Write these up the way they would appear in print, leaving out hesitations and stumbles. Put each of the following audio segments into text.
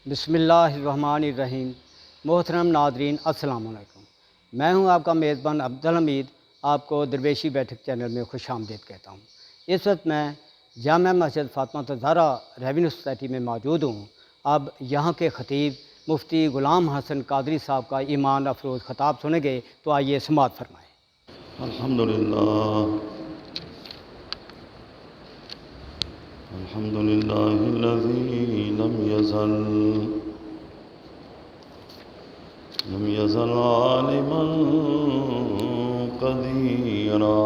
بسم اللہ الرحمن الرحیم۔ محترم ناظرین السلام علیکم۔ میں ہوں آپ کا میزبان عبدالحمید، آپ کو درویشی بیٹھک چینل میں خوش آمدید کہتا ہوں۔ اس وقت میں جامع مسجد فاطمہ الزہرا ریونیو سوسائٹی میں موجود ہوں۔ اب یہاں کے خطیب مفتی غلام حسن قادری صاحب کا ایمان افروز خطاب سنیں گے، تو آئیے سماعت فرمائیں۔ الحمدللہ الذی لم یزل عالما قدیرا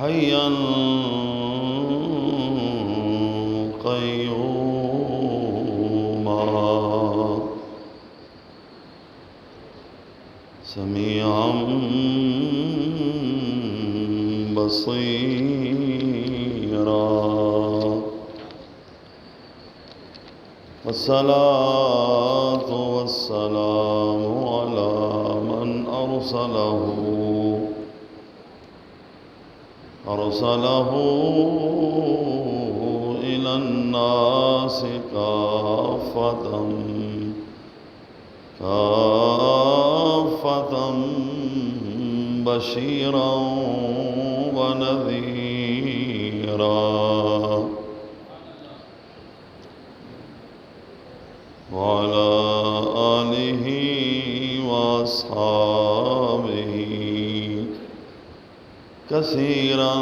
حیا قیوما سمیعا بصیرا والصلاة والسلام على من أرسله إلى الناس كافة بشيرا ونذيرا وعلى آله وأصحابه كثيرا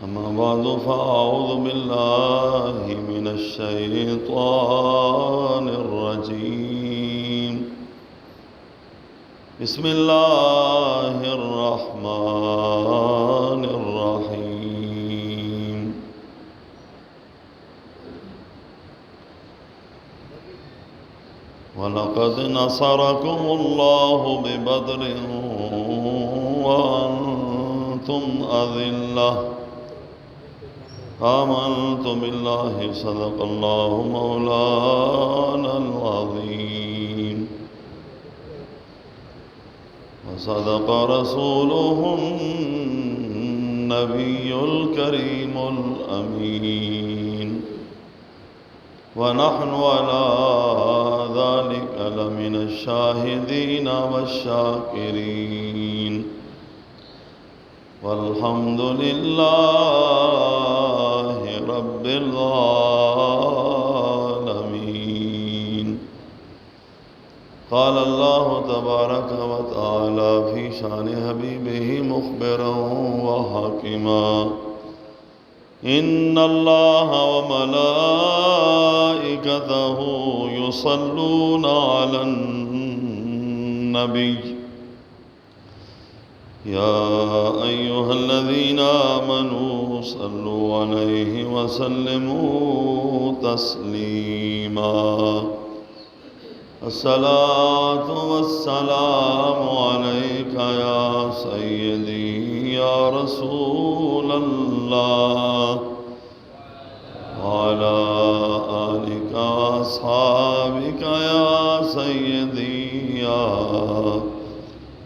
أما بعد فأعوذ بالله من الشيطان الرجيم بسم اللہ الرحمن الرحیم وَلَقَدْ نَصَرَكُمُ اللَّهُ بِبَدْرٍ وَأَنْتُمْ أَذِلَّةٌ آمنت بالله صدق الله مولانا العظيم وصدق رسوله النبي الكريم الأمين ونحن على ذلك لمن الشاهدين والشاكرين والحمد لله رب العالمين۔ قال الله تبارك وتعالى في شان حبيبه مخبرا وحاكما إن الله وملائكته يصلون على النبي يا أيها الذين آمنوا صلوا عليه وسلموا تسليما الصلاة والسلام عليك يا سيدي يا رسول الله وعلى آلك وأصحابك يا سيدي يا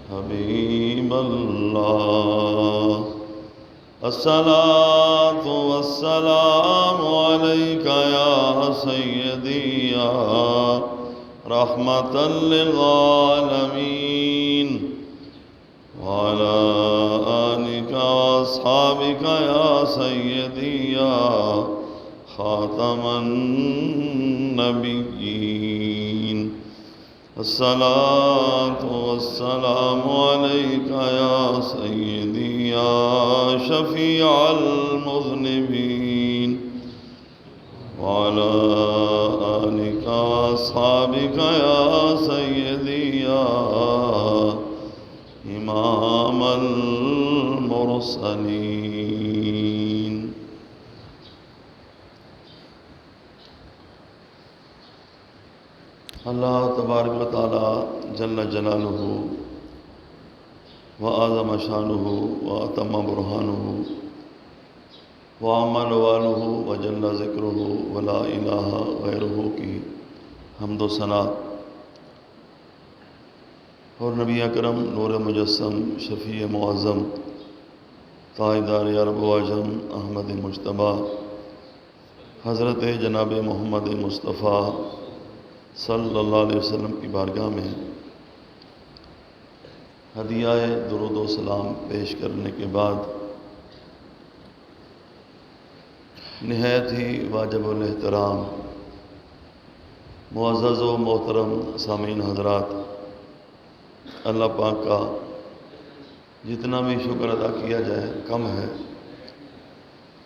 حبيب الله الصلاة والسلام عليك يا سيدي يا رحمة للعالمين وعلى آلك وأصحابك يا سيدي يا خاتم النبيين الصلاة والسلام عليك يا سيدي يا شفيع المذنبين وعلى آلك وأصحابك يا سيدي يا إمام المرسلين۔ اللہ تبارک و تعالی جل جلالہ وعظم شانہ واتم برہانہ وعمل والہ وجل ذکرہ ولا الہ غیرہ کی حمد و ثنا اور نبی اکرم نور مجسم شفیع معظم تاجدار عرب و عجم احمد مجتبیٰ حضرت جناب محمد مصطفیٰ صلی اللہ علیہ وسلم کی بارگاہ میں ہدیہ درود و سلام پیش کرنے کے بعد نہایت ہی واجب الاحترام معزز و محترم سامعین حضرات، اللہ پاک کا جتنا بھی شکر ادا کیا جائے کم ہے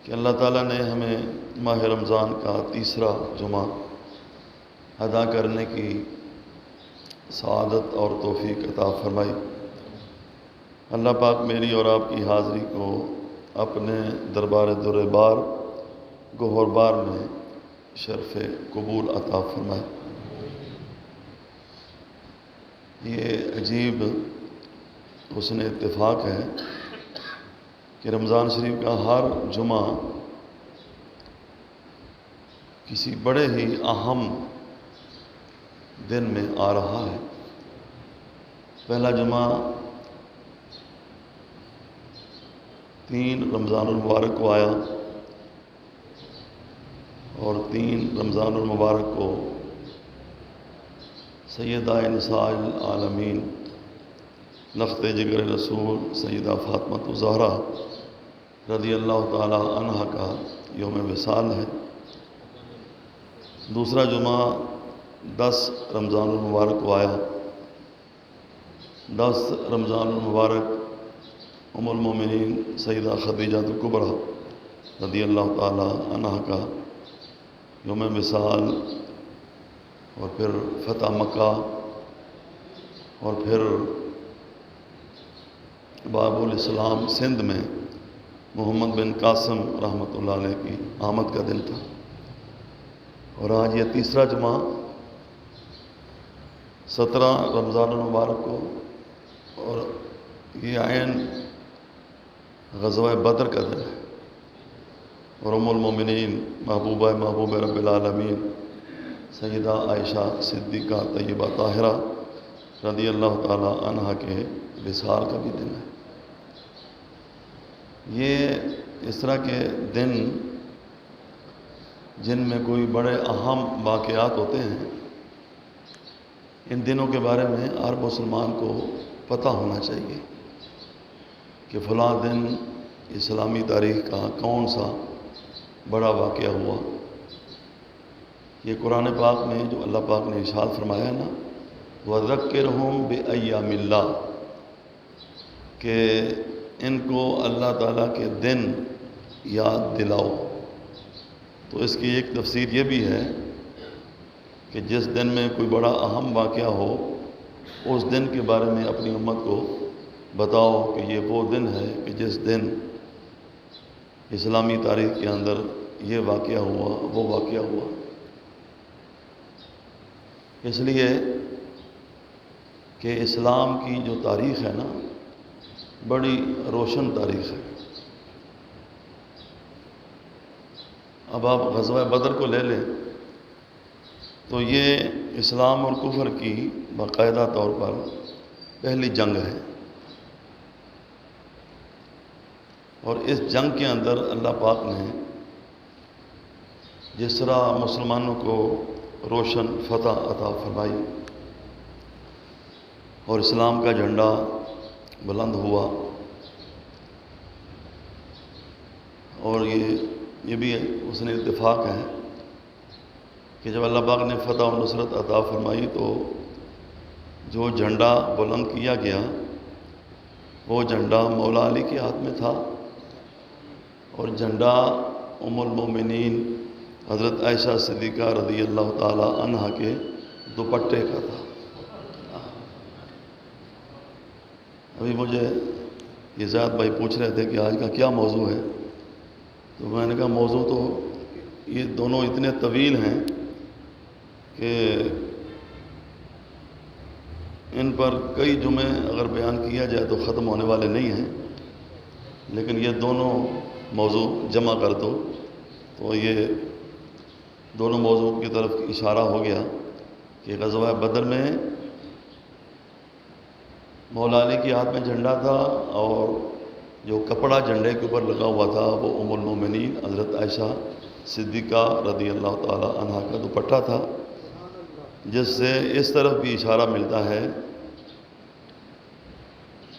کہ اللہ تعالیٰ نے ہمیں ماہ رمضان کا تیسرا جمعہ ادا کرنے کی سعادت اور توفیق عطا فرمائی۔ اللہ پاک میری اور آپ کی حاضری کو اپنے دربار در بار گوہر بار میں شرف قبول عطا فرمائے۔ یہ عجیب حسن اتفاق ہے کہ رمضان شریف کا ہر جمعہ کسی بڑے ہی اہم دن میں آ رہا ہے۔ پہلا جمعہ 3 رمضان المبارک کو آیا اور 3 رمضان المبارک کو سیدہ نساء العالمین نخت جگر رسول سیدہ فاطمہ الزہرا رضی اللہ تعالی عنہا کا یوم وصال ہے۔ دوسرا جمعہ 10 رمضان المبارک کو آیا۔ 10 رمضان المبارک ام المومنین سیدہ خدیجہ کبریٰ رضی اللہ تعالی عنہا کا یوم وصال، اور پھر فتح مکہ، اور پھر باب الاسلام سندھ میں محمد بن قاسم رحمۃ اللہ علیہ کی آمد کا دن تھا۔ اور آج یہ تیسرا جمعہ 17 رمضان المبارک کو، اور یہ عین غزوہ بدر کا دن ہے، اور ام المومنین محبوب رب العالمین سیدہ عائشہ صدیقہ طیبہ طاہرہ رضی اللہ تعالی عنہا کے وصال کا بھی دن ہے۔ یہ اس طرح کے دن جن میں کوئی بڑے اہم واقعات ہوتے ہیں، ان دنوں کے بارے میں ہر مسلمان کو پتہ ہونا چاہیے کہ فلاں دن اسلامی تاریخ کا کون سا بڑا واقعہ ہوا۔ یہ قرآن پاک میں جو اللہ پاک نے ارشاد فرمایا ہے نا، وَذَكِّرْهُمْ بِأَيَّامِ اللَّهِ، کہ ان کو اللہ تعالیٰ کے دن یاد دلاؤ۔ تو اس کی ایک تفسیر یہ بھی ہے کہ جس دن میں کوئی بڑا اہم واقعہ ہو، اس دن کے بارے میں اپنی امت کو بتاؤ کہ یہ وہ دن ہے کہ جس دن اسلامی تاریخ کے اندر یہ واقعہ ہوا، وہ واقعہ ہوا۔ اس لیے کہ اسلام کی جو تاریخ ہے نا، بڑی روشن تاریخ ہے۔ اب آپ غزوہ بدر کو لے لیں تو یہ اسلام اور کفر کی باقاعدہ طور پر پہلی جنگ ہے، اور اس جنگ کے اندر اللہ پاک نے جس طرح مسلمانوں کو روشن فتح عطا فرمائی اور اسلام کا جھنڈا بلند ہوا، اور یہ بھی اس نے اتفاق ہے کہ جب اللہ پاک نے فتح و نصرت عطا فرمائی تو جو جھنڈا بلند کیا گیا وہ جھنڈا مولا علی کے ہاتھ میں تھا، اور جھنڈا ام المومنین حضرت عائشہ صدیقہ رضی اللہ تعالی عنہا کے دوپٹے کا تھا۔ ابھی مجھے یہ زیاد بھائی پوچھ رہے تھے کہ آج کا کیا موضوع ہے، تو میں نے کہا موضوع تو یہ دونوں اتنے طویل ہیں کہ ان پر کئی جمعے اگر بیان کیا جائے تو ختم ہونے والے نہیں ہیں، لیکن یہ دونوں موضوع جمع کر دو تو یہ دونوں موضوع کی طرف اشارہ ہو گیا کہ غزوہ بدر میں مولا علی کے ہاتھ میں جھنڈا تھا اور جو کپڑا جھنڈے کے اوپر لگا ہوا تھا وہ ام المومنین حضرت عائشہ صدیقہ رضی اللہ تعالی عنہا کا دوپٹہ تھا، جس سے اس طرف بھی اشارہ ملتا ہے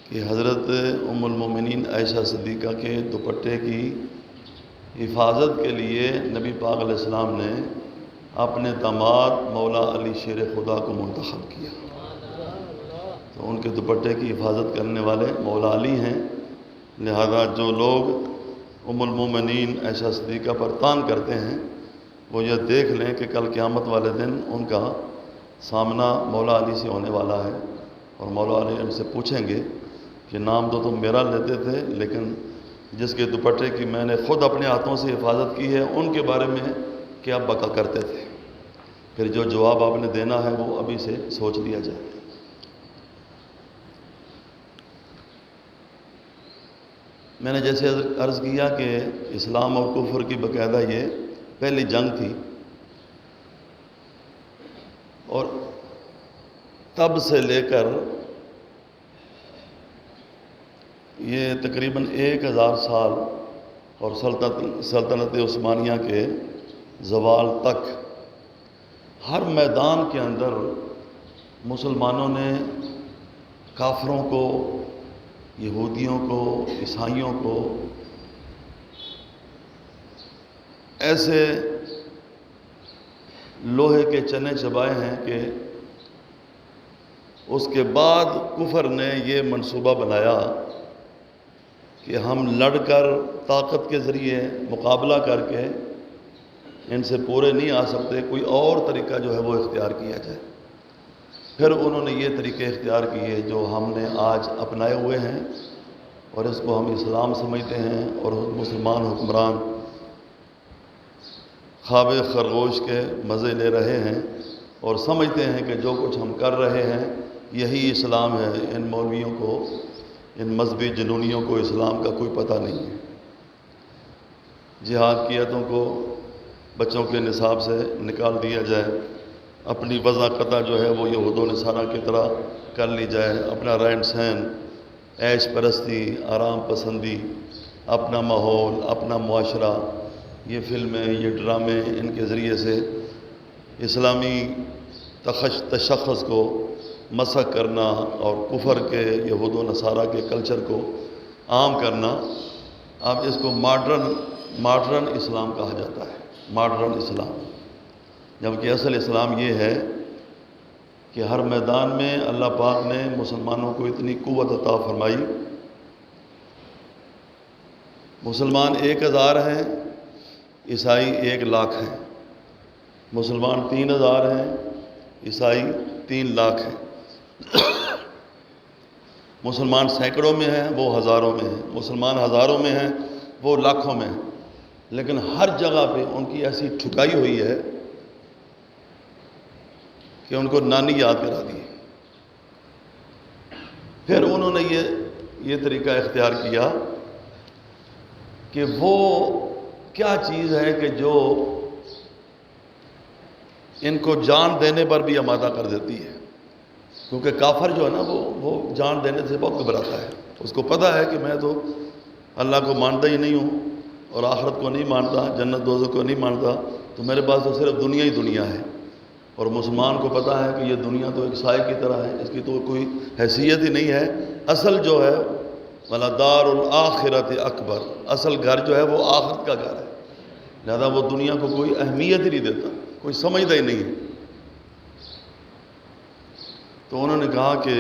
کہ حضرت ام المومنین عائشہ صدیقہ کے دوپٹے کی حفاظت کے لیے نبی پاک علیہ السلام نے اپنے داماد مولا علی شیر خدا کو منتخب کیا۔ تو ان کے دوپٹے کی حفاظت کرنے والے مولا علی ہیں، لہذا جو لوگ ام المومنین عائشہ صدیقہ پر تان کرتے ہیں وہ یہ دیکھ لیں کہ کل قیامت والے دن ان کا سامنا مولا علی سے ہونے والا ہے، اور مولا علی ان سے پوچھیں گے کہ نام تو تم میرا لیتے تھے، لیکن جس کے دوپٹے کی میں نے خود اپنے ہاتھوں سے حفاظت کی ہے ان کے بارے میں کیا بکا کرتے تھے؟ پھر جو جواب آپ نے دینا ہے وہ ابھی سے سوچ لیا جائے۔ میں نے جیسے عرض کیا کہ اسلام اور کفر کی باقاعدہ یہ پہلی جنگ تھی، اور تب سے لے کر یہ تقریباً 1000 سال اور سلطنت عثمانیہ کے زوال تک ہر میدان کے اندر مسلمانوں نے کافروں کو، یہودیوں کو، عیسائیوں کو ایسے لوہے کے چنے چبائے ہیں کہ اس کے بعد کفر نے یہ منصوبہ بنایا کہ ہم لڑ کر طاقت کے ذریعے مقابلہ کر کے ان سے پورے نہیں آ سکتے، کوئی اور طریقہ جو ہے وہ اختیار کیا جائے۔ پھر انہوں نے یہ طریقے اختیار کیے جو ہم نے آج اپنائے ہوئے ہیں، اور اس کو ہم اسلام سمجھتے ہیں، اور مسلمان حکمران خواب خرگوش کے مزے لے رہے ہیں اور سمجھتے ہیں کہ جو کچھ ہم کر رہے ہیں یہی اسلام ہے۔ ان مولویوں کو، ان مذہبی جنونیوں کو اسلام کا کوئی پتہ نہیں ہے۔ جہاد کی عیدوں کو بچوں کے نصاب سے نکال دیا جائے، اپنی وضع قطع جو ہے وہ یہود و نصارہ کی طرح کر لی جائے، اپنا رہن سہن، عیش پرستی، آرام پسندی، اپنا ماحول، اپنا معاشرہ، یہ فلمیں، یہ ڈرامے، ان کے ذریعے سے اسلامی تشخص کو مسخ کرنا اور کفر کے، یہود و نصارہ کے کلچر کو عام کرنا، اب اس کو ماڈرن اسلام کہا جاتا ہے، ماڈرن اسلام، جبکہ اصل اسلام یہ ہے کہ ہر میدان میں اللہ پاک نے مسلمانوں کو اتنی قوت عطا فرمائی۔ مسلمان 1000 ہیں، عیسائی 1,00,000 ہیں، مسلمان 3000 ہیں، عیسائی 3,00,000 ہیں، مسلمان سینکڑوں میں ہیں، وہ ہزاروں میں ہیں، مسلمان ہزاروں میں ہیں، وہ لاکھوں میں ہیں، لیکن ہر جگہ پہ ان کی ایسی ٹھکائی ہوئی ہے کہ ان کو نانی یاد کرا دی۔ پھر انہوں نے یہ طریقہ اختیار کیا کہ وہ کیا چیز ہے کہ جو ان کو جان دینے پر بھی آمادہ کر دیتی ہے، کیونکہ کافر جو ہے نا وہ جان دینے سے بہت گھبراتا ہے، اس کو پتہ ہے کہ میں تو اللہ کو مانتا ہی نہیں ہوں اور آخرت کو نہیں مانتا، جنت دوزخ کو نہیں مانتا، تو میرے پاس تو صرف دنیا ہی دنیا ہے۔ اور مسلمان کو پتہ ہے کہ یہ دنیا تو ایک سائے کی طرح ہے، اس کی تو کوئی حیثیت ہی نہیں ہے، اصل جو ہے وَلَدَارُ الْآخِرَةِ اکبر، اصل گھر جو ہے وہ آخرت کا گھر ہے، لہذا وہ دنیا کو کوئی اہمیت ہی نہیں دیتا، کوئی سمجھتا ہی نہیں ہے۔ تو انہوں نے کہا کہ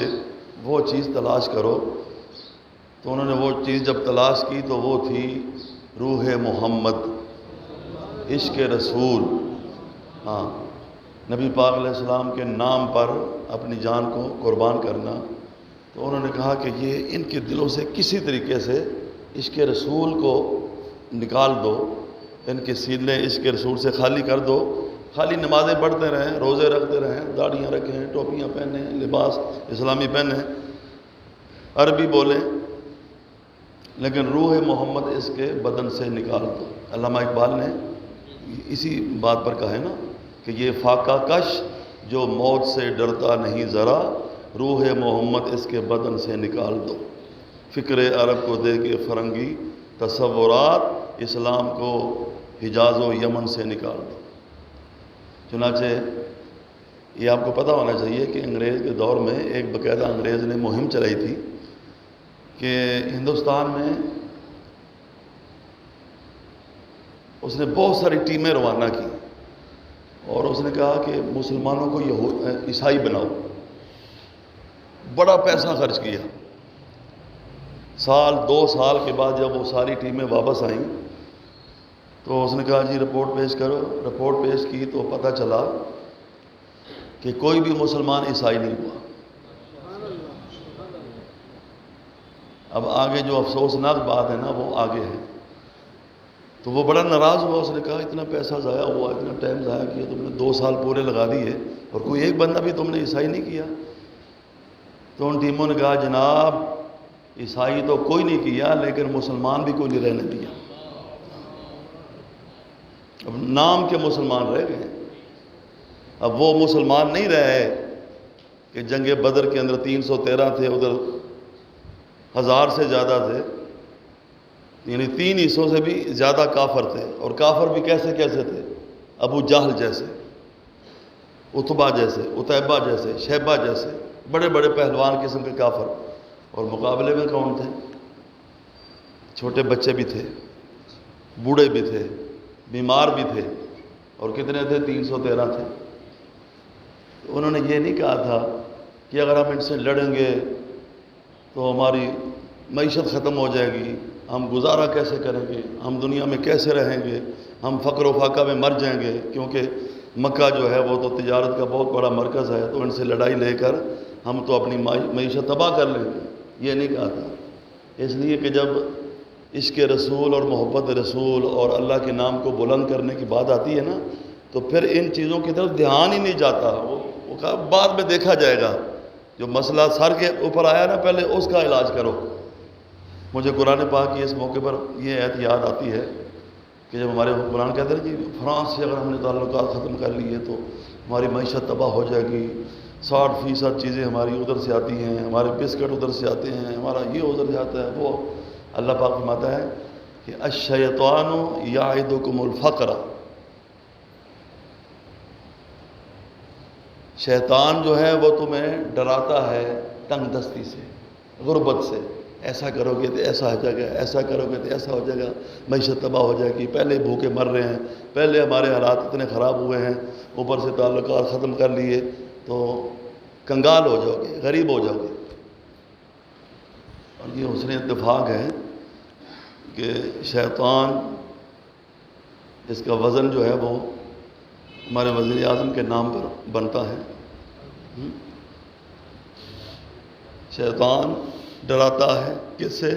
وہ چیز تلاش کرو، تو انہوں نے وہ چیز جب تلاش کی تو وہ تھی روح محمد، عشق رسول، ہاں، نبی پاک علیہ السلام کے نام پر اپنی جان کو قربان کرنا۔ تو انہوں نے کہا کہ یہ ان کے دلوں سے کسی طریقے سے عشق رسول کو نکال دو، ان کے سینے عشق رسول سے خالی کر دو، خالی نمازیں پڑھتے رہیں، روزے رکھتے رہیں، داڑھیاں رکھیں، ٹوپیاں پہنیں، لباس اسلامی پہنیں، عربی بولیں، لیکن روح محمد اس کے بدن سے نکال دو۔ علامہ اقبال نے اسی بات پر کہا ہے نا کہ یہ فاقہ کش جو موت سے ڈرتا نہیں ذرا، روح محمد اس کے بدن سے نکال دو، فکر عرب کو دے کے فرنگی تصورات، اسلام کو حجاز و یمن سے نکال دو۔ چنانچہ یہ آپ کو پتہ ہونا چاہیے کہ انگریز کے دور میں ایک باقاعدہ انگریز نے مہم چلائی تھی کہ ہندوستان میں اس نے بہت ساری ٹیمیں روانہ کی اور اس نے کہا کہ مسلمانوں کو عیسائی بناؤ۔ بڑا پیسہ خرچ کیا۔ سال 2 سال کے بعد جب وہ ساری ٹیمیں واپس آئیں تو اس نے کہا جی رپورٹ پیش کرو۔ رپورٹ پیش کی تو پتہ چلا کہ کوئی بھی مسلمان عیسائی نہیں ہوا۔ اب آگے جو افسوسناک بات ہے نا وہ آگے ہے۔ تو وہ بڑا ناراض ہوا، اس نے کہا اتنا پیسہ ضائع ہوا، اتنا ٹائم ضائع کیا تم نے، 2 سال پورے لگا دیے اور کوئی ایک بندہ بھی تم نے عیسائی نہیں کیا۔ تو ان ٹیموں نے کہا جناب عیسائی تو کوئی نہیں کیا لیکن مسلمان بھی کوئی نہیں رہنے دیا۔ اب نام کے مسلمان رہ گئے۔ اب وہ مسلمان نہیں رہے کہ جنگ بدر کے اندر 313 تھے، ادھر 1000 سے زیادہ تھے، یعنی 3 حصوں سے بھی زیادہ کافر تھے۔ اور کافر بھی کیسے کیسے تھے؟ ابو جہل جیسے، عتبہ جیسے، عتیبہ جیسے، شیبہ جیسے بڑے بڑے پہلوان قسم کے کافر۔ اور مقابلے میں کون تھے؟ چھوٹے بچے بھی تھے، بوڑھے بھی تھے، بیمار بھی تھے، اور کتنے تھے؟ 313 تھے۔ انہوں نے یہ نہیں کہا تھا کہ اگر ہم ان سے لڑیں گے تو ہماری معیشت ختم ہو جائے گی، ہم گزارا کیسے کریں گے، ہم دنیا میں کیسے رہیں گے، ہم فقر و فاقہ میں مر جائیں گے، کیونکہ مکہ جو ہے وہ تو تجارت کا بہت بڑا مرکز ہے، تو ان سے لڑائی لے کر ہم تو اپنی معیشت تباہ کر لیں گے۔ یہ نہیں کہا تھا، اس لیے کہ جب عشق رسول اور محبت رسول اور اللہ کے نام کو بلند کرنے کی بات آتی ہے نا تو پھر ان چیزوں کی طرف دھیان ہی نہیں جاتا۔ وہ کہا بعد میں دیکھا جائے گا، جو مسئلہ سر کے اوپر آیا نا پہلے اس کا علاج کرو۔ مجھے قرآن پاک کی اس موقع پر یہ آیت یاد آتی ہے کہ جب ہمارے حکمران کہتے ہیں کہ فرانس سے اگر ہم نے تعلقات ختم کر لیے تو ہماری معیشت تباہ ہو جائے گی، 60% چیزیں ہماری ادھر سے آتی ہیں، ہمارے بسکٹ ادھر سے آتے ہیں، ہمارا یہ ادھر سے آتا ہے وہ۔ اللہ پاک فرماتا ہے کہ الشیطان یعدکم الفقر، شیطان جو ہے وہ تمہیں ڈراتا ہے تنگ دستی سے، غربت سے، ایسا کرو گے تو ایسا ہو جائے گا، ایسا کرو گے تو ایسا ہو جائے گا، معیشت تباہ ہو جائے گی، پہلے بھوکے مر رہے ہیں، پہلے ہمارے حالات اتنے خراب ہوئے ہیں، اوپر سے تعلقات ختم کر لیے تو کنگال ہو جاؤ گے، غریب ہو جاؤ گے۔ اور یہ حسن اتفاق ہے کہ شیطان اس کا وزن جو ہے وہ ہمارے وزیر اعظم کے نام پر بنتا ہے۔ شیطان ڈراتا ہے کس سے؟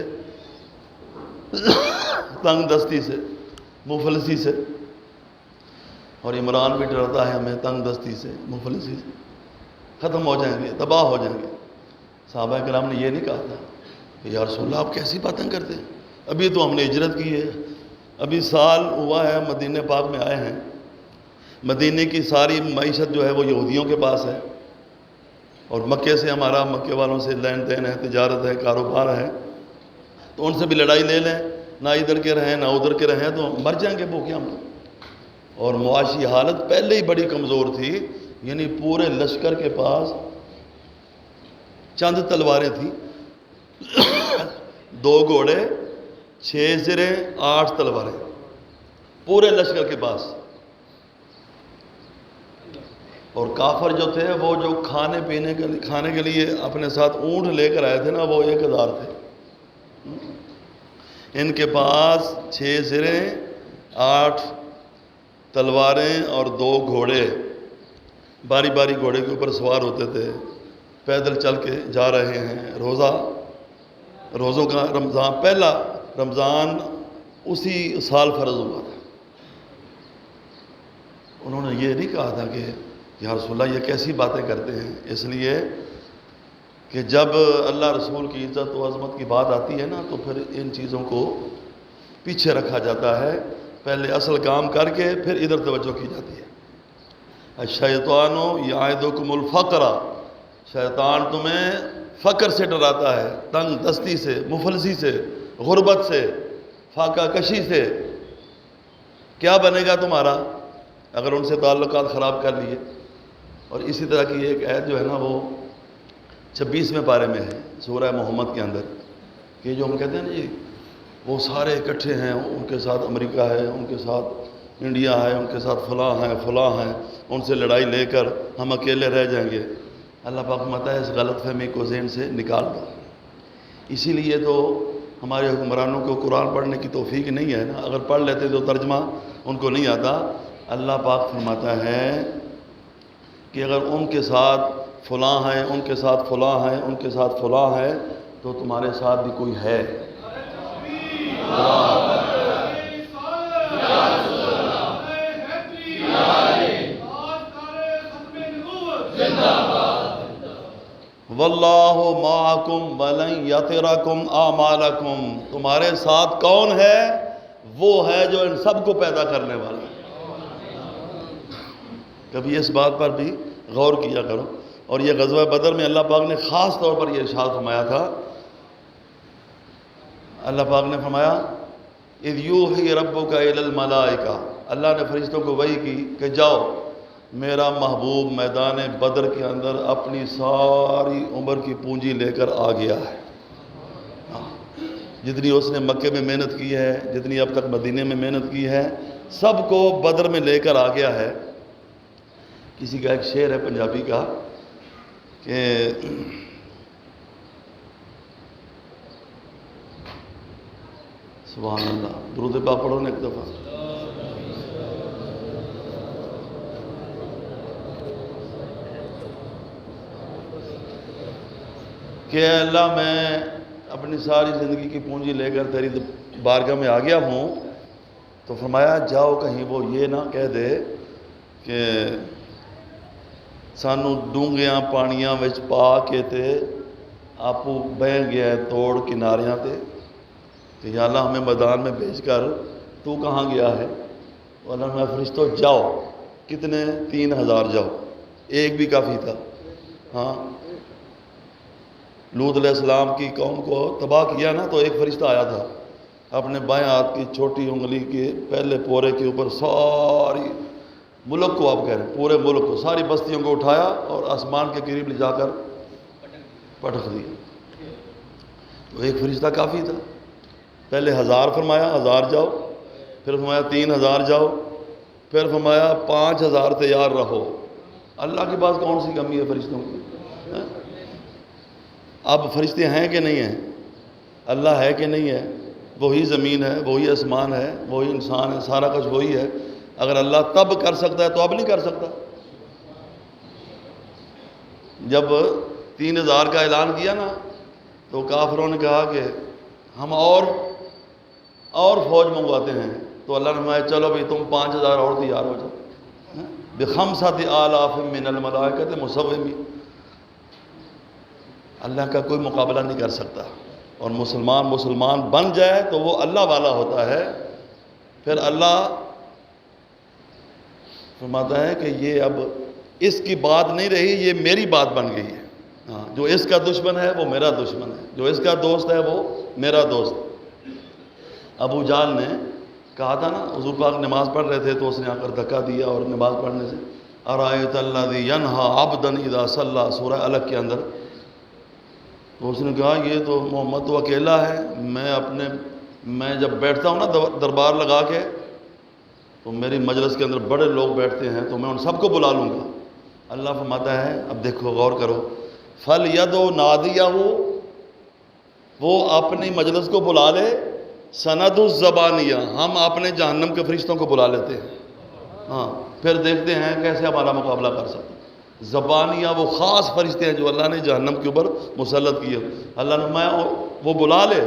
تنگ دستی سے، مفلسی سے۔ اور عمران بھی ڈراتا ہے ہمیں تنگ دستی سے، مفلسی سے، ختم ہو جائیں گے، تباہ ہو جائیں گے۔ صحابہ کرام نے یہ نہیں کہا تھا کہ یا رسول اللہ آپ کیسی باتیں کرتے ہیں، ابھی تو ہم نے ہجرت کی ہے، ابھی سال ہوا ہے مدینہ پاک میں آئے ہیں، مدینے کی ساری معیشت جو ہے وہ یہودیوں کے پاس ہے، اور مکے سے ہمارا، مکے والوں سے لین دین ہے، تجارت ہے، کاروبار ہے، تو ان سے بھی لڑائی لے لیں، نہ ادھر کے رہیں نہ ادھر کے رہیں تو مر جائیں گے بھوکے ہم۔ اور معاشی حالت پہلے ہی بڑی کمزور تھی، یعنی پورے لشکر کے پاس چند تلواریں تھیں، 2 گھوڑے، 6 زریں، 8 تلواریں، پورے لشکر کے پاس۔ اور کافر جو تھے وہ جو کھانے کے لیے اپنے ساتھ اونٹ لے کر آئے تھے نا وہ 1000 تھے، ان کے پاس 6 زریں، 8 تلواریں اور 2 گھوڑے، باری باری گھوڑے کے اوپر سوار ہوتے تھے، پیدل چل کے جا رہے ہیں۔ روزوں کا رمضان، پہلا رمضان اسی سال فرض ہوا تھا۔ انہوں نے یہ نہیں کہا تھا کہ یا رسول اللہ یہ کیسی باتیں کرتے ہیں، اس لیے کہ جب اللہ رسول کی عزت و عظمت کی بات آتی ہے نا تو پھر ان چیزوں کو پیچھے رکھا جاتا ہے، پہلے اصل کام کر کے پھر ادھر توجہ کی جاتی ہے۔ الشیطان یعدکم الفقر، شیطان تمہیں فقر سے ڈراتا ہے، تنگ دستی سے، مفلسی سے، غربت سے، فاقہ کشی سے۔ کیا بنے گا تمہارا اگر ان سے تعلقات خراب کر لیے؟ اور اسی طرح کی ایک آیت جو ہے نا وہ 26ویں پارے میں ہے سورہ محمد کے اندر، کہ جو ہم کہتے ہیں نا جی وہ سارے اکٹھے ہیں، ان کے ساتھ امریکہ ہے، ان کے ساتھ انڈیا ہے، ان کے ساتھ فلاں ہیں، ان سے لڑائی لے کر ہم اکیلے رہ جائیں گے۔ اللہ پاک فرماتا ہے اس غلط فہمی کو ذہن سے نکال دو۔ اسی لیے تو ہمارے حکمرانوں کو قرآن پڑھنے کی توفیق نہیں ہے نا، اگر پڑھ لیتے تو ترجمہ ان کو نہیں آتا۔ اللہ پاک فرماتا ہے کہ اگر ان کے ساتھ فلاں ہیں، ان کے ساتھ فلاں ہیں، ان کے ساتھ فلاں ہے، تو تمہارے ساتھ بھی کوئی ہے۔ واللہ معکم ولن یترکم اعمالکم، تمہارے ساتھ کون ہے؟ وہ ہے جو ان سب کو پیدا کرنے والا ہے۔ کبھی اس بات پر بھی غور کیا کرو۔ اور یہ غزوہ بدر میں اللہ پاک نے خاص طور پر یہ ارشاد فرمایا تھا، اللہ پاک نے فرمایا اذ یوحی ربک الی الملائکہ، اللہ نے فرشتوں کو وحی کی کہ جاؤ، میرا محبوب میدان بدر کے اندر اپنی ساری عمر کی پونجی لے کر آ گیا ہے۔ جتنی اس نے مکے میں محنت کی ہے، جتنی اب تک مدینے میں محنت کی ہے، سب کو بدر میں لے کر آ گیا ہے۔ کسی کا ایک شعر ہے پنجابی کا کہ سبحان اللہ، درود پاک پڑھو نا ایک دفعہ۔ کہ اللہ میں اپنی ساری زندگی کی پونجی لے کر تیری بارگاہ میں آ گیا ہوں، تو فرمایا جاؤ کہیں وہ یہ نہ کہہ دے کہ سانو ڈونگیاں پانیاں وچ پا کے تے آپو بہ گیا توڑ کناریاں تے، کہ یا اللہ ہمیں میدان میں بھیج کر تو کہاں گیا ہے؟ اللہ نے فرشتوں جاؤ، کتنے؟ 3000 جاؤ، ایک بھی کافی تھا۔ ہاں، لوط علیہ السلام کی قوم کو تباہ کیا نا، تو ایک فرشتہ آیا تھا، اپنے بائیں ہاتھ کی چھوٹی انگلی کے پہلے پورے کے اوپر ساری ملک کو، آپ کہہ رہے ہیں پورے ملک کو، ساری بستیوں کو اٹھایا اور آسمان کے قریب لے جا کر پٹک دیا۔ تو ایک فرشتہ کافی تھا۔ پہلے 1000 فرمایا، 1000 جاؤ، پھر فرمایا 3000 جاؤ، پھر فرمایا 5000 تیار رہو۔ اللہ کے پاس کون سی کمی ہے فرشتوں کی؟ اب فرشتے ہیں کہ نہیں ہیں؟ اللہ ہے کہ نہیں ہے؟ وہی زمین ہے، وہی آسمان ہے، وہی انسان ہے، سارا کچھ وہی ہے۔ اگر اللہ تب کر سکتا ہے تو اب نہیں کر سکتا؟ جب 3000 کا اعلان کیا نا، تو کافروں نے کہا کہ ہم اور فوج منگواتے ہیں، تو اللہ نے فرمایا چلو بھئی تم 5000 اور تیار ہو جاؤ، بخمسۃ آلاف من الملائکۃ مسومین۔ اللہ کا کوئی مقابلہ نہیں کر سکتا، اور مسلمان بن جائے تو وہ اللہ والا ہوتا ہے۔ پھر اللہ فرماتا ہے کہ یہ اب اس کی بات نہیں رہی، یہ میری بات بن گئی ہے۔ ہاں، جو اس کا دشمن ہے وہ میرا دشمن ہے، جو اس کا دوست ہے وہ میرا دوست۔ ابو جہل نے کہا تھا نا، حضور پاک نماز پڑھ رہے تھے تو اس نے آ کر دھکا دیا اور نماز پڑھنے سے، ارأیت الذی ینہی عبدا اذا صلی، سورہ الگ کے اندر، تو اس نے کہا یہ تو محمد تو اکیلا ہے، میں جب بیٹھتا ہوں نا دربار لگا کے، تو میری مجلس کے اندر بڑے لوگ بیٹھتے ہیں تو میں ان سب کو بلا لوں گا۔ اللہ فرماتا ہے، اب دیکھو غور کرو، فَلْيَدْعُ نَادِيَهُ، وہ اپنی مجلس کو بلا لے، سَنَدُ الزَّبَانِيَّہ، ہم اپنے جہنم کے فرشتوں کو بلا لیتے ہیں۔ ہاں، پھر دیکھتے ہیں کیسے ہمارا مقابلہ کر سکتے ہیں۔ زبانیہ وہ خاص فرشتے ہیں جو اللہ نے جہنم کے اوپر مسلط کیے۔ اللہ نے فرمایا وہ بلا لے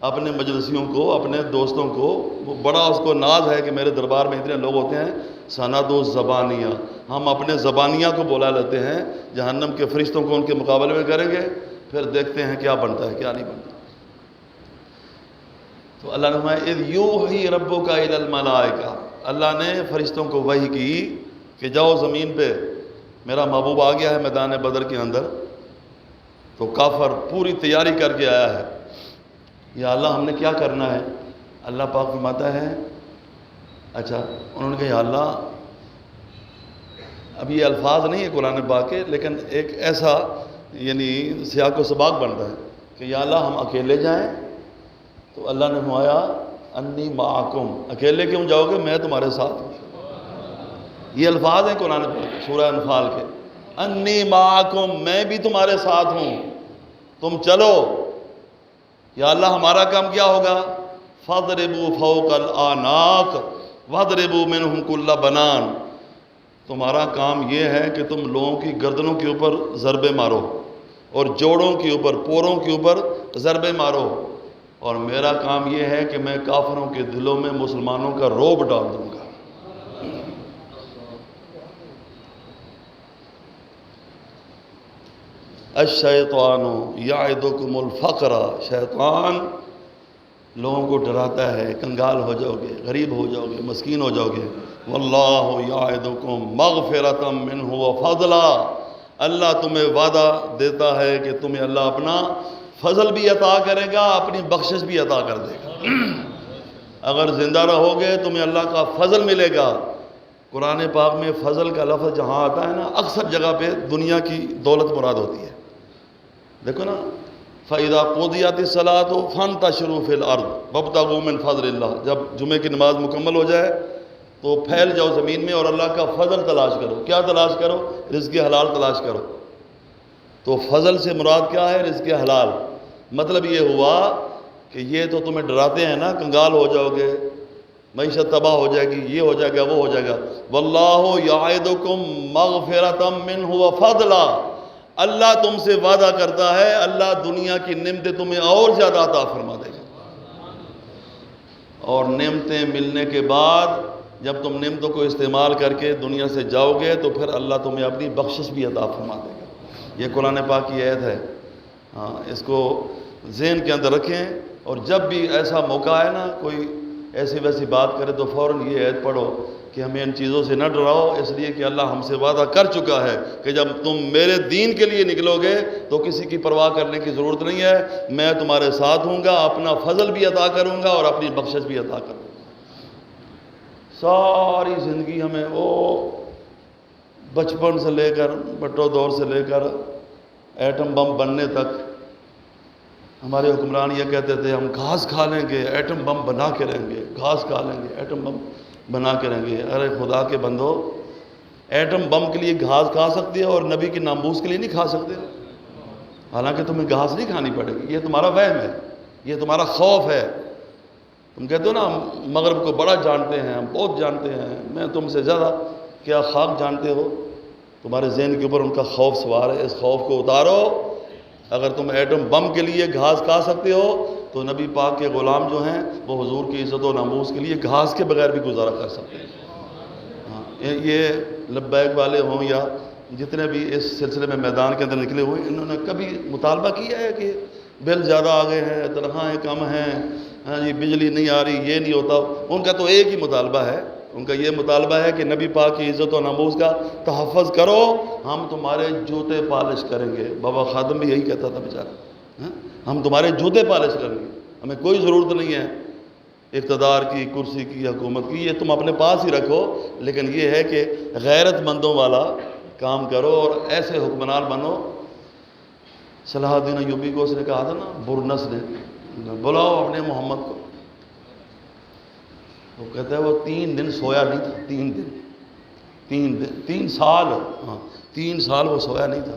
اپنے مجلسیوں کو، اپنے دوستوں کو، وہ بڑا اس کو ناز ہے کہ میرے دربار میں اتنے لوگ ہوتے ہیں۔ سند و زبانیہ، ہم اپنے زبانیہ کو بلا لیتے ہیں، جہنم کے فرشتوں کو ان کے مقابلے میں کریں گے، پھر دیکھتے ہیں کیا بنتا ہے کیا نہیں بنتا۔ تو اللہ نے فرمایا اذ یوحی ربک الی الملائکہ، اللہ نے فرشتوں کو وحی کی کہ جاؤ زمین پہ میرا محبوب آ گیا ہے میدان بدر کے اندر، تو کافر پوری تیاری کر کے آیا ہے، یا اللہ ہم نے کیا کرنا ہے؟ اللہ پاک فرماتا ہے اچھا، انہوں نے کہا یا اللہ، اب یہ الفاظ نہیں ہے قرآن پاک کے، لیکن ایک ایسا یعنی سیاق و سباق بنتا ہے کہ یا اللہ ہم اکیلے جائیں؟ تو اللہ نے فرمایا انی معکم، اکیلے کیوں جاؤ گے، میں تمہارے ساتھ ہوں۔ یہ الفاظ ہیں قرآن پاک سورہ انفال کے، انی معکم، میں بھی تمہارے ساتھ ہوں، تم چلو۔ یا اللہ ہمارا کام کیا ہوگا؟ فَاضْرِبُوا فَوْقَ الْأَعْنَاقِ وَاضْرِبُوا مِنْهُمْ كُلَّ بَنَانٍ، تمہارا کام یہ ہے کہ تم لوگوں کی گردنوں کے اوپر ضربے مارو اور جوڑوں کے اوپر، پوروں کے اوپر ضربے مارو، اور میرا کام یہ ہے کہ میں کافروں کے دلوں میں مسلمانوں کا رعب ڈال دوں گا۔ الشیطان یعدکم الفقر، شیطان لوگوں کو ڈراتا ہے کنگال ہو جاؤ گے، غریب ہو جاؤ گے، مسکین ہو جاؤ گے۔ واللہ یعدکم مغفرۃ منہ وفضلا، اللہ تمہیں وعدہ دیتا ہے کہ تمہیں اللہ اپنا فضل بھی عطا کرے گا، اپنی بخشش بھی عطا کر دے گا۔ اگر زندہ رہو گے تمہیں اللہ کا فضل ملے گا۔ قرآن پاک میں فضل کا لفظ جہاں آتا ہے نا، اکثر جگہ پہ دنیا کی دولت مراد ہوتی ہے۔ دیکھو نا، فَإِذَا قُضِيَتِ الصَّلَاةُ فَانتَشِرُوا فِي الْأَرْضِ وَابْتَغُوا مِنْ فَضْلِ اللَّهِ، جب جمعے کی نماز مکمل ہو جائے تو پھیل جاؤ زمین میں اور اللہ کا فضل تلاش کرو۔ کیا تلاش کرو؟ رزق حلال تلاش کرو۔ تو فضل سے مراد کیا ہے؟ رزق حلال۔ مطلب یہ ہوا کہ یہ تو تمہیں ڈراتے ہیں نا، کنگال ہو جاؤ گے، معیشت تباہ ہو جائے گی، یہ ہو جائے گا، وہ ہو جائے گا۔ واللہ یعدکم مغفرۃ منہ وفضلا، اللہ تم سے وعدہ کرتا ہے، اللہ دنیا کی نعمتیں تمہیں اور زیادہ عطا فرما دے گا، اور نعمتیں ملنے کے بعد جب تم نعمتوں کو استعمال کر کے دنیا سے جاؤ گے تو پھر اللہ تمہیں اپنی بخشش بھی عطا فرما دے گا۔ یہ قرآن پاک کی آیت ہے، ہاں، اس کو ذہن کے اندر رکھیں، اور جب بھی ایسا موقع ہے نا کوئی ایسی ویسی بات کرے تو فوراً یہ آیت پڑھو کہ ہمیں ان چیزوں سے نہ ڈراؤ، اس لیے کہ اللہ ہم سے وعدہ کر چکا ہے کہ جب تم میرے دین کے لیے نکلو گے تو کسی کی پرواہ کرنے کی ضرورت نہیں ہے، میں تمہارے ساتھ ہوں گا، اپنا فضل بھی عطا کروں گا اور اپنی بخشش بھی عطا کروں گا۔ ساری زندگی ہمیں وہ بچپن سے لے کر بٹو دور سے لے کر ایٹم بم بننے تک ہمارے حکمران یہ کہتے تھے ہم گھاس کھا لیں گے، ایٹم بم بنا کے رہیں گے، گھاس کھا لیں گے، ایٹم بم بنا کے رہیں گے۔ ارے خدا کے بندو، ایٹم بم کے لیے گھاس کھا سکتے ہو اور نبی کی ناموس کے لیے نہیں کھا سکتے؟ حالانکہ تمہیں گھاس نہیں کھانی پڑے گی، یہ تمہارا وہم ہے، یہ تمہارا خوف ہے۔ تم کہتے ہو نا ہم مغرب کو بڑا جانتے ہیں، ہم بہت جانتے ہیں، میں تم سے زیادہ کیا خاک جانتے ہو؟ تمہارے ذہن کے اوپر ان کا خوف سوار ہے، اس خوف کو اتارو۔ اگر تم ایٹم بم کے لیے گھاس کھا سکتے ہو تو نبی پاک کے غلام جو ہیں وہ حضور کی عزت و ناموس کے لیے گھاس کے بغیر بھی گزارا کر سکتے ہیں۔ ہاں، یہ لبیک والے ہوں یا جتنے بھی اس سلسلے میں میدان کے اندر نکلے ہوئے، انہوں نے کبھی مطالبہ کیا ہے کہ بل زیادہ آ گئے ہیں، تنخواہیں کم ہیں، ہاں جی بجلی نہیں آ رہی، یہ نہیں ہوتا؟ ان کا تو ایک ہی مطالبہ ہے، ان کا یہ مطالبہ ہے کہ نبی پاک کی عزت و ناموس کا تحفظ کرو، ہم تمہارے جوتے پالش کریں گے۔ بابا خادم بھی یہی کہتا تھا بیچارہ، ہم تمہارے جوتے پالش کریں گے، ہمیں کوئی ضرورت نہیں ہے اقتدار کی، کرسی کی، حکومت کی، یہ تم اپنے پاس ہی رکھو، لیکن یہ ہے کہ غیرت مندوں والا کام کرو اور ایسے حکمران بنو۔ صلاح الدین ایوبی کو اس نے کہا تھا نا، برنس نے، بلاؤ اپنے محمد کو۔ وہ کہتا ہے وہ 3 دن سویا نہیں تھا، 3 سال، ہاں 3 سال وہ سویا نہیں تھا۔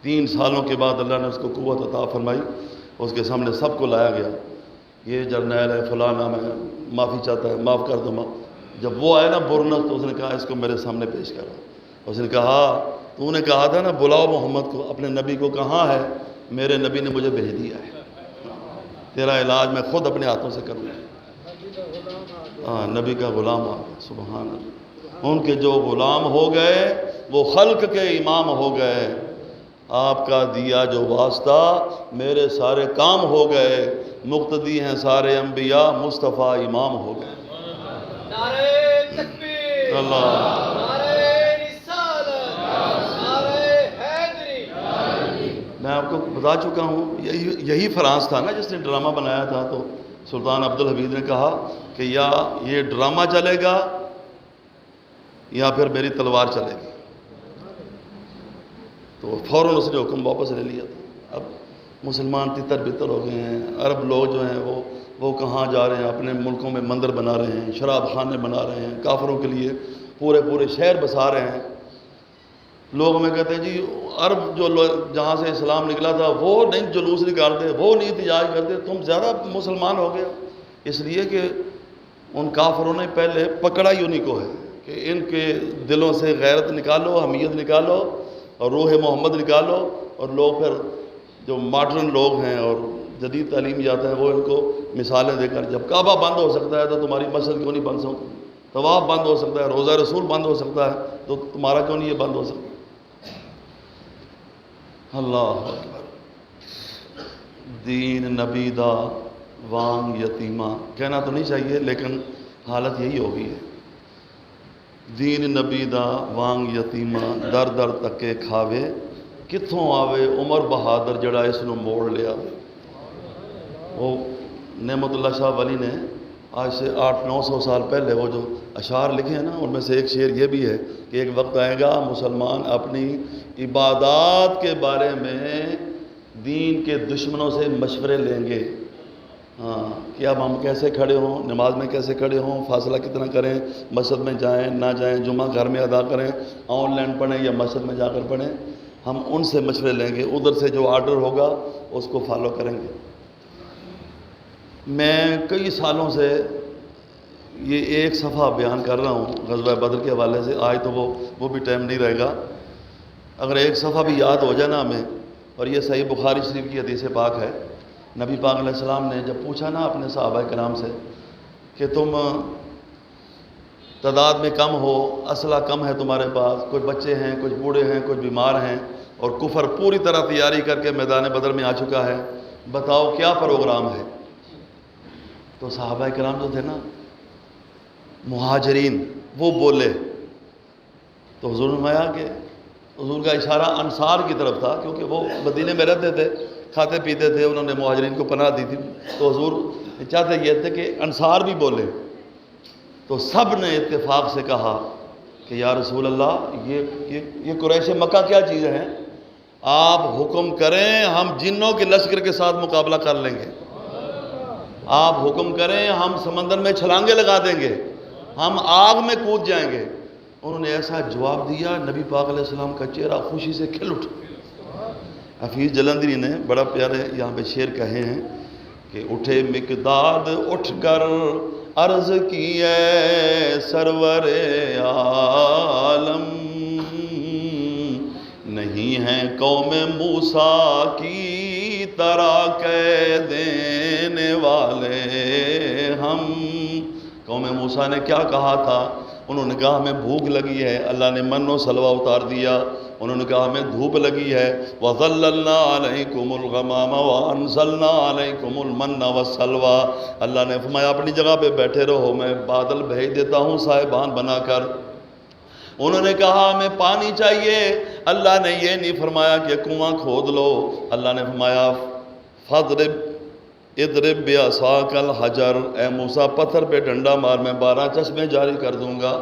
3 سالوں کے بعد اللہ نے اس کو قوت عطا فرمائی، اس کے سامنے سب کو لایا گیا، یہ جرنیل ہے، فلاں نام ہے، معافی چاہتا ہے، معاف کر دو۔ جب وہ آئے نا برنس تو اس نے کہا اس کو میرے سامنے پیش کرو۔ اس نے کہا تو نے کہا تھا نا بلاؤ محمد کو، اپنے نبی کو، کہاں ہے؟ میرے نبی نے مجھے بھیج دیا ہے، تیرا علاج میں خود اپنے ہاتھوں سے کروں گا۔ ہاں، نبی کا غلام آ گیا، سبحان اللہ۔ ان کے جو غلام ہو گئے وہ خلق کے امام ہو گئے، آپ کا دیا جو واسطہ میرے سارے کام ہو گئے، مقتدی ہیں سارے انبیاء، مصطفیٰ امام ہو گئے۔ نعرہ تکبیر، اللہ نعرہ رسالت، میں آپ کو بتا چکا ہوں، یہی فرانس تھا نا جس نے ڈرامہ بنایا تھا، تو سلطان عبدالحمید نے کہا کہ یا یہ ڈرامہ چلے گا یا پھر میری تلوار چلے گی، تو فوراً اس نے حکم واپس لے لیا تھا۔ اب مسلمان تتر بتر ہو گئے ہیں، عرب لوگ جو ہیں وہ کہاں جا رہے ہیں، اپنے ملکوں میں مندر بنا رہے ہیں، شراب خانے بنا رہے ہیں، کافروں کے لیے پورے شہر بسا رہے ہیں۔ لوگ ہمیں کہتے ہیں جی عرب جو جہاں سے اسلام نکلا تھا وہ نہیں جلوس نکالتے، وہ نہیں احتجاج کرتے، تم زیادہ مسلمان ہو گئے، اس لیے کہ ان کافروں نے پہلے پکڑا ہی انہیں کو ہے کہ ان کے دلوں سے غیرت نکالو، حمیت نکالو اور روح محمد نکالو، اور لوگ پھر جو ماڈرن لوگ ہیں اور جدید تعلیم جاتا ہے وہ ان کو مثالیں دے کر، جب کعبہ بند ہو سکتا ہے تو تمہاری مسجد کیوں نہیں بند ہو، طواف بند ہو سکتا ہے، روزہ رسول بند ہو سکتا ہے تو تمہارا کیوں نہیں یہ بند ہو سکتا؟ اللہ اکبر۔ دین نبی دا وانگ یتیمہ کہنا تو نہیں چاہیے لیکن حالت یہی ہو گئی ہے۔ دین نبی دا وانگ یتیمہ در در تکے کھاوے، کتھوں آوے عمر بہادر جڑا اس نو موڑ لیا۔ وہ نعمت اللہ شاہ ولی نے آج سے 800-900 سال پہلے وہ جو اشعار لکھے ہیں نا، ان میں سے ایک شعر یہ بھی ہے کہ ایک وقت آئے گا مسلمان اپنی عبادات کے بارے میں دین کے دشمنوں سے مشورے لیں گے، کہ اب ہم کیسے کھڑے ہوں، نماز میں کیسے کھڑے ہوں، فاصلہ کتنا کریں، مسجد میں جائیں نہ جائیں، جمعہ گھر میں ادا کریں، آن لائن پڑھیں یا مسجد میں جا کر پڑھیں، ہم ان سے مشورے لیں گے، ادھر سے جو آرڈر ہوگا اس کو فالو کریں گے۔ میں کئی سالوں سے یہ ایک صفحہ بیان کر رہا ہوں غزوہ بدر کے حوالے سے، آج تو وہ بھی ٹائم نہیں رہے گا، اگر ایک صفحہ بھی یاد ہو جائے نا ہمیں، اور یہ صحیح بخاری شریف کی حدیث پاک ہے۔ نبی پاک علیہ السلام نے جب پوچھا نا اپنے صحابہ کرام سے کہ تم تعداد میں کم ہو، اسلحہ کم ہے تمہارے پاس، کچھ بچے ہیں، کچھ بوڑھے ہیں، کچھ بیمار ہیں، اور کفر پوری طرح تیاری کر کے میدان بدر میں آ چکا ہے، بتاؤ کیا پروگرام ہے؟ تو صحابہ کرام جو تھے نا مہاجرین وہ بولے، تو حضور نے فرمایا کہ حضور کا اشارہ انصار کی طرف تھا، کیونکہ وہ مدینے میں رہتے تھے، کھاتے پیتے تھے، انہوں نے مہاجرین کو پناہ دی تھی، تو حضور چاہتے یہ تھے کہ انصار بھی بولے۔ تو سب نے اتفاق سے کہا کہ یا رسول اللہ یہ قریش مکہ کیا چیز ہے، آپ حکم کریں ہم جنوں کے لشکر کے ساتھ مقابلہ کر لیں گے، آپ حکم کریں ہم سمندر میں چھلانگے لگا دیں گے، ہم آگ میں کود جائیں گے۔ انہوں نے ایسا جواب دیا، نبی پاک علیہ السلام کا چہرہ خوشی سے کھل اٹھا۔ حفیظ جلندری نے بڑا پیارے یہاں پہ شعر کہے ہیں کہ اٹھے مقداد اٹھ کر عرض کی اے سرور عالم، نہیں ہیں قوم موسیٰ کی طرح کہہ دینے والے ہم۔ قوم موسیٰ نے کیا کہا تھا؟ انہوں نے کہا ہمیں بھوک لگی ہے، اللہ نے من و سلوہ اتار دیا۔ انہوں نے کہا ہمیں دھوپ لگی ہے، وَظَلَّلْنَا عَلَيْكُمُ الْغَمَامَ وَأَنزَلْنَا عَلَيْكُمُ الْمَنَّ وَالسَّلْوَىٰ۔ اللہ نے فرمایا اپنی جگہ پہ بیٹھے رہو، میں بادل بھیج دیتا ہوں صاحبان بنا کر۔ انہوں نے کہا ہمیں پانی چاہیے، اللہ نے یہ نہیں فرمایا کہ کنواں کھود لو، اللہ نے فرمایا فَاضْرِبْ اضرب بعصاک الحجر، اے موسیٰ پتھر پہ ڈنڈا مار، میں 12 چشمے جاری کر دوں گا۔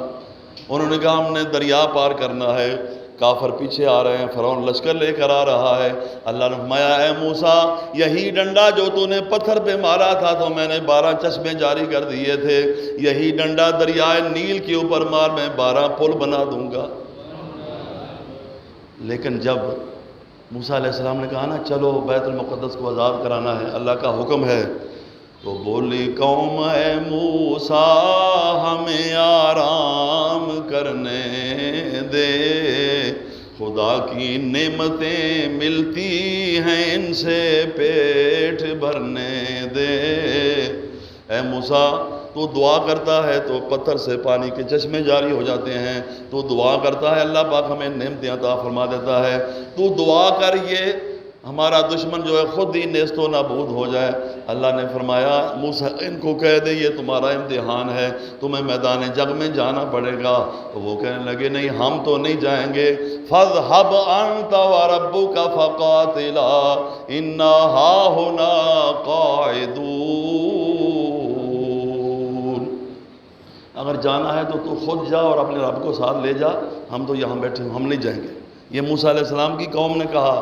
انہوں نے کہا ہم نے دریا پار کرنا ہے، کافر پیچھے آ رہے ہیں، فرعون لشکر لے کر آ رہا ہے۔ اللہ نے فرمایا اے موسیٰ یہی ڈنڈا جو تو نے پتھر پہ مارا تھا تو میں نے 12 چشمے جاری کر دیے تھے، یہی ڈنڈا دریائے نیل کے اوپر مار، میں 12 پل بنا دوں گا۔ لیکن جب موسیٰ علیہ السلام نے کہا نا چلو بیت المقدس کو آزاد کرانا ہے، اللہ کا حکم ہے، تو بولی قوم اے موسیٰ ہمیں آرام کرنے دے، خدا کی نعمتیں ملتی ہیں ان سے پیٹ بھرنے دے۔ اے موسیٰ تو دعا کرتا ہے تو پتھر سے پانی کے چشمے جاری ہو جاتے ہیں، تو دعا کرتا ہے اللہ پاک ہمیں نعمتیں عطا فرما دیتا ہے، تو دعا کر یہ ہمارا دشمن جو ہے خود ہی نیست و نابود ہو جائے۔ اللہ نے فرمایا موسیٰ ان کو کہہ دے یہ تمہارا امتحان ہے، تمہیں میدان جنگ میں جانا پڑے گا۔ تو وہ کہنے لگے نہیں ہم تو نہیں جائیں گے۔ فَاذْهَبْ أَنْتَ وَرَبُّكَ فَقَاتِلَا إِنَّا هَاهُنَا قَاعِدُونَ۔ اگر جانا ہے تو خود جا اور اپنے رب کو ساتھ لے جا، ہم تو یہاں بیٹھے ہم نہیں جائیں گے۔ یہ موسیٰ علیہ السلام کی قوم نے کہا۔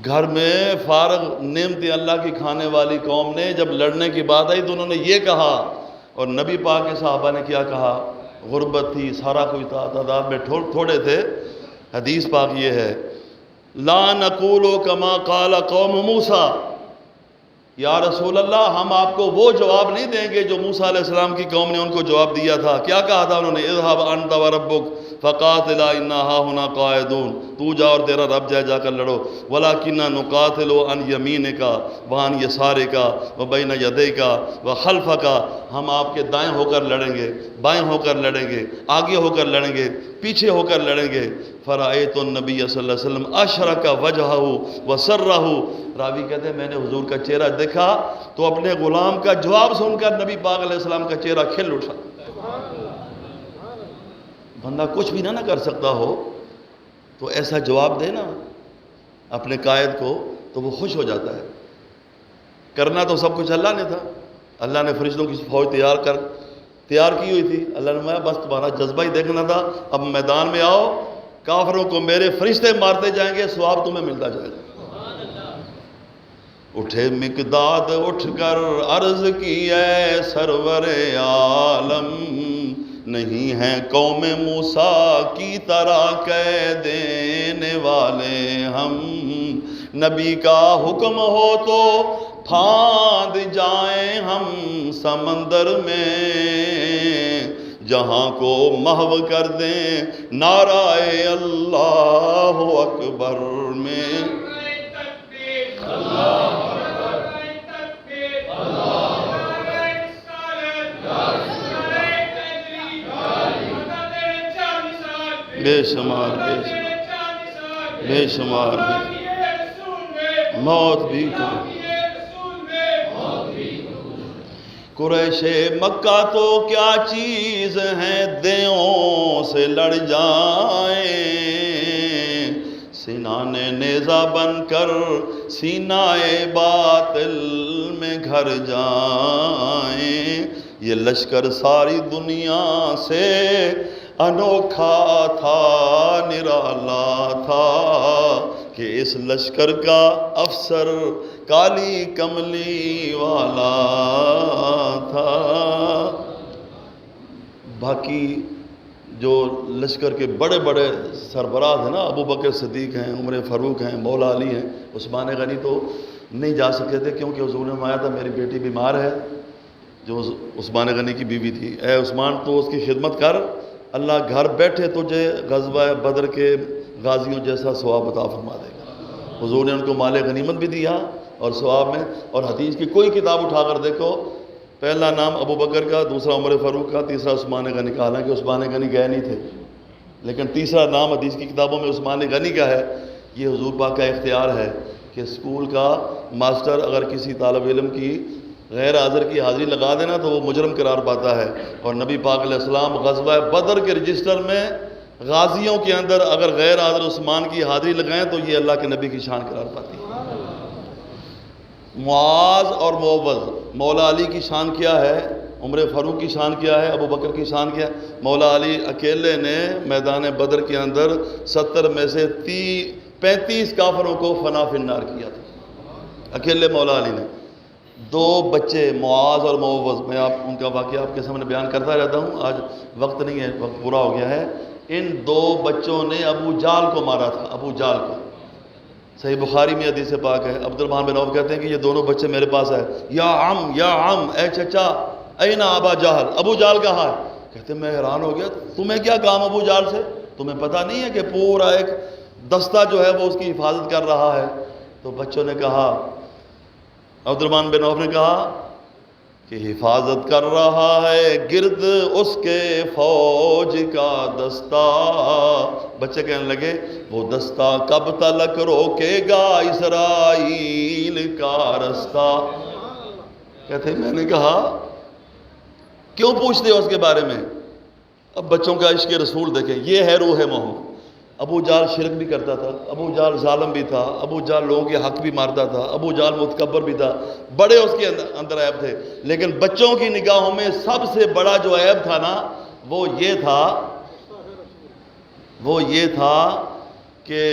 گھر میں فارغ نعمتیں اللہ کی کھانے والی قوم نے جب لڑنے کی بات آئی تو انہوں نے یہ کہا، اور نبی پاک کے صحابہ نے کیا کہا؟ غربت تھی، سارا کوئی تعداد میں تھوڑے تھے۔ حدیث پاک یہ ہے لا نقول کما قال قوم موسیٰ، یا رسول اللہ ہم آپ کو وہ جواب نہیں دیں گے جو موسیٰ علیہ السلام کی قوم نے ان کو جواب دیا تھا۔ کیا کہا تھا انہوں نے؟ اذهب انت وربک فقاتلا انا ہاہنا قاعدون، تو جا اور تیرا رب جا کر لڑو۔ ولکننا نقاتل عن یمینک وعن یسارک وبین یدیک وخلفک، ہم آپ کے دائیں ہو کر لڑیں گے، بائیں ہو کر لڑیں گے، آگے ہو کر لڑیں گے، پیچھے ہو کر لڑیں گے۔ فرأیت النبی صلی اللہ علیہ وسلم اشرک وجہہ وسرہ، راوی کہتے ہیں میں نے حضور کا چہرہ دیکھا تو اپنے غلام کا جواب سن کر نبی پاک علیہ السلام کا چہرہ کھل اٹھا۔ بندہ کچھ بھی نہ کر سکتا ہو تو ایسا جواب دے نا اپنے قائد کو تو وہ خوش ہو جاتا ہے۔ کرنا تو سب کچھ اللہ نے تھا، اللہ نے فرشتوں کی فوج تیار کی ہوئی تھی۔ اللہ نے فرمایا بس تمہارا جذبہ ہی دیکھنا تھا، اب میدان میں آؤ، کافروں کو میرے فرشتے مارتے جائیں گے، ثواب تمہیں ملتا جائے گا۔ اٹھے مقداد اٹھ کر عرض کی اے سرور عالم، نہیں ہیں قوم موسیٰ کی طرح کہہ دینے والے ہم، نبی کا حکم ہو تو پھاند جائیں ہم سمندر میں، جہاں کو محو کر دیں نعرہ اللہ اکبر میں۔ بے شمار بے شمار موت بھی قریش مکہ تو کیا چیز ہیں دیوں سے لڑ جائیں، سینان نیزہ بن کر سینہ باطل میں گھر جائیں، یہ لشکر ساری دنیا سے انوکھا تھا نرالا تھا، کہ اس لشکر کا افسر کالی کملی والا تھا۔ باقی جو لشکر کے بڑے بڑے سربراہ ہیں نا، ابو بکر صدیق ہیں، عمر فاروق ہیں، مولا علی ہیں، عثمان غنی تو نہیں جا سکے تھے کیونکہ حضور نے فرمایا تھا میری بیٹی بیمار ہے، جو عثمان غنی کی بیوی تھی، اے عثمان تو اس کی خدمت کر، اللہ گھر بیٹھے تجھے غزوہ بدر کے غازیوں جیسا ثواب عطا فرما دے گا۔ حضور نے ان کو مال غنیمت بھی دیا اور ثواب میں، اور حدیث کی کوئی کتاب اٹھا کر دیکھو، پہلا نام ابو بکر کا، دوسرا عمر فاروق کا، تیسرا عثمان غنی کا، حالانکہ عثمان غنی گئے نہیں تھے، لیکن تیسرا نام حدیث کی کتابوں میں عثمان غنی کا ہے۔ یہ حضور پاک کا اختیار ہے کہ اسکول کا ماسٹر اگر کسی طالب علم کی غیر حاضر کی حاضری لگا دینا تو وہ مجرم قرار پاتا ہے، اور نبی پاک علیہ السلام غزوہ بدر کے رجسٹر میں غازیوں کے اندر اگر غیر حاضر عثمان کی حاضری لگائیں تو یہ اللہ کے نبی کی شان قرار پاتی ہے۔ معاذ اور معوذ، مولا علی کی شان کیا ہے، عمر فاروق کی شان کیا ہے، ابو بکر کی شان کیا ہے؟ مولا علی اکیلے نے میدان بدر کے اندر 70 میں سے 35 کافروں کو فنا فی النار کیا تھا، اکیلے مولا علی نے۔ 2 بچے معاذ اور معوذ، میں ان کا واقعہ آپ کے سامنے بیان کرتا رہتا ہوں، آج وقت نہیں ہے، وقت پورا ہو گیا ہے۔ ان 2 بچوں نے ابو جال کو مارا تھا، ابو جال کو، صحیح بخاری میں حدیث پاک ہے۔ عبد الرحمن بن عوف کہتے ہیں کہ یہ دونوں بچے میرے پاس آئے، یا عم اے چچا، اینا ابا جہل، ابو جال کہاں ہے؟ کہتے ہیں میں حیران ہو گیا، تمہیں کیا کام ابو جال سے؟ تمہیں پتہ نہیں ہے کہ پورا ایک دستہ جو ہے وہ اس کی حفاظت کر رہا ہے؟ تو بچوں نے کہا، عبد الرحمن بن عوف نے کہا کہ حفاظت کر رہا ہے گرد اس کے فوج کا دستہ. بچے کہنے لگے وہ دستہ کب تلک روکے گا اسرائیل کا رستہ. کہتے میں نے کہا کیوں پوچھتے ہو اس کے بارے میں؟ اب بچوں کا عشق رسول دیکھیں، یہ ہے روح محمد. ابو جہل شرک بھی کرتا تھا، ابو جہل ظالم بھی تھا، ابو جہل لوگوں کے حق بھی مارتا تھا، ابو جہل متکبر بھی تھا، بڑے اس کے اندر عیب تھے. لیکن بچوں کی نگاہوں میں سب سے بڑا جو عیب تھا نا وہ یہ تھا کہ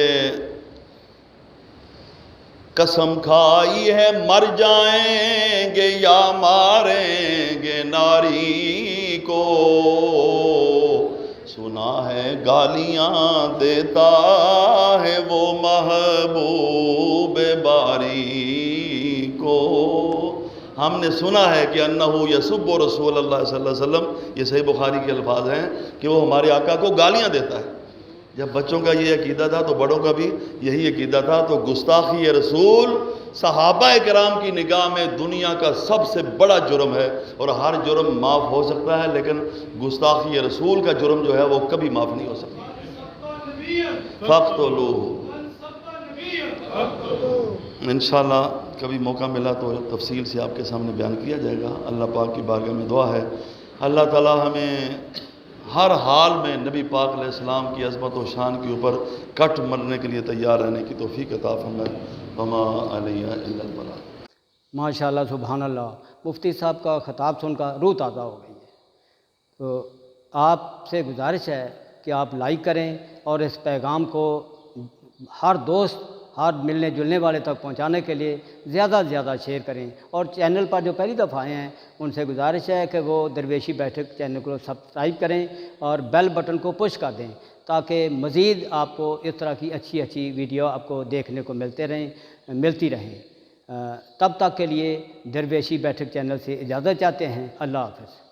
قسم کھائی ہے مر جائیں گے یا ماریں گے ناری کو، سنا ہے گالیاں دیتا ہے وہ محبوب باری کو. ہم نے سنا ہے کہ انہو یسب رسول اللہ صلی اللہ علیہ وسلم، یہ صحیح بخاری کے الفاظ ہیں کہ وہ ہمارے آقا کو گالیاں دیتا ہے. جب بچوں کا یہ عقیدہ تھا تو بڑوں کا بھی یہی عقیدہ تھا. تو گستاخی رسول صحابہ کرام کی نگاہ میں دنیا کا سب سے بڑا جرم ہے، اور ہر جرم معاف ہو سکتا ہے لیکن گستاخی رسول کا جرم جو ہے وہ کبھی معاف نہیں ہو سکتا. فَاقْتُلُوهُ. انشاءاللہ کبھی موقع ملا تو تفصیل سے آپ کے سامنے بیان کیا جائے گا. اللہ پاک کی بارگاہ میں دعا ہے اللہ تعالی ہمیں ہر حال میں نبی پاک علیہ السلام کی عظمت و شان کے اوپر کٹ مرنے کے لیے تیار رہنے کی توفیق عطا فرمائے. وما علیہ الا البلاغ. ماشاء اللہ سبحان اللہ. مفتی صاحب کا خطاب سن کر روح تازہ ہو گئی ہے. تو آپ سے گزارش ہے کہ آپ لائک کریں اور اس پیغام کو ہر دوست، ہر ملنے جلنے والے تک پہنچانے کے لیے زیادہ سے زیادہ شیئر کریں. اور چینل پر جو پہلی دفعہ آئے ہیں ان سے گزارش ہے کہ وہ درویشی بیٹھک چینل کو سبسکرائب کریں اور بیل بٹن کو پش کر دیں تاکہ مزید آپ کو اس طرح کی اچھی اچھی ویڈیو آپ کو دیکھنے کو ملتی رہیں. تب تک کے لیے درویشی بیٹھک چینل سے اجازت چاہتے ہیں. اللہ حافظ.